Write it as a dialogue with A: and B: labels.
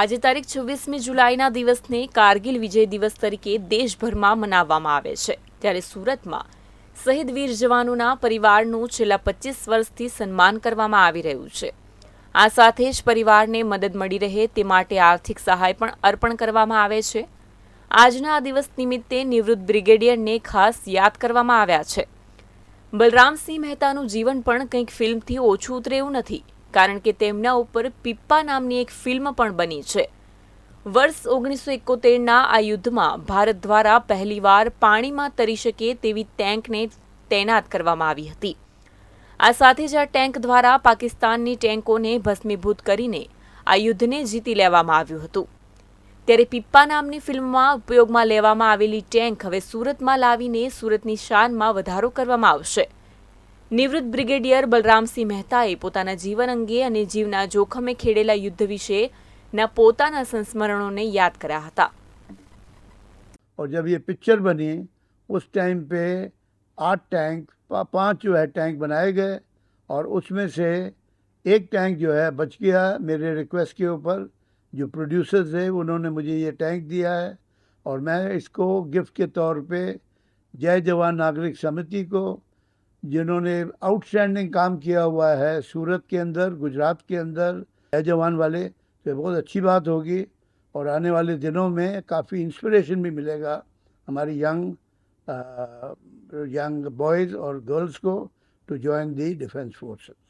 A: આજે તારીખ 26મી જુલાઈના દિવસને કારગિલ વિજય દિવસ તરીકે દેશભરમાં મનાવવામાં આવે છે, ત્યારે સુરતમાં શહીદ વીર જવાનોના પરિવારનું છેલ્લા 25 વર્ષથી સન્માન કરવામાં આવી રહ્યું છે। આ સાથે જ પરિવારને મદદ મળી રહે તે માટે આર્થિક સહાય પણ અર્પણ કરવામાં આવે છે। આજના આ દિવસ નિમિત્તે નિવૃત્ત બ્રિગેડિયરને ખાસ યાદ કરવામાં આવ્યા છે। બલરામસિંહ મહેતાનું જીવન પણ કંઈક ફિલ્મથી ઓછું ઉતરે એવું નથી, કારણ કે તેમના ઉપર પીપ્પા નામની એક ફિલ્મ પણ બની છે। વર્ષ 1971ના આ યુદ્ધમાં ભારત દ્વારા પહેલીવાર પાણીમાં તરી શકે તેવી ટેન્કને તૈનાત કરવામાં આવી હતી। આ સાથે જ આ ટેન્ક દ્વારા પાકિસ્તાનની ટેન્કોને ભસ્મીભૂત કરીને આ યુદ્ધને જીતી લેવામાં આવ્યું હતું। ત્યારે પીપ્પા નામની ફિલ્મમાં ઉપયોગમાં લેવામાં આવેલી ટેન્ક હવે સુરતમાં લાવીને સુરતની શાનમાં વધારો કરવામાં આવશે। નિવૃત્ત બ્રિગેડિયર બલરામસિંહ મહેતાએ પોતાના જીવન અંગે અને જીવના જોખમે ખેડેલા યુદ્ધ વિશેના પોતાના સંસ્મરણોને યાદ કર્યા હતા।
B: और जब ये पिक्चर बनी उस टाइम पे 8 टैंक 5 जो है टैंक बनाए गए और उसमें से एक टैंक जो है बच गया। मेरे रिक्वेस्ट के ऊपर जो प्रोड्यूसर थे उन्होंने मुझे ये टैंक दिया है और मैं इसको गिफ्ट के तौर पे जय जवान नागरिक समिति को, जिन्होंने आउटस्टैंडिंग काम किया हुआ है सूरत के अंदर, गुजरात के अंदर, जय जवान वाले, तो बहुत अच्छी बात होगी और आने वाले दिनों में काफ़ी इंस्पिरेशन भी मिलेगा हमारी यंग बॉयज़ और गर्ल्स को to join the defence forces.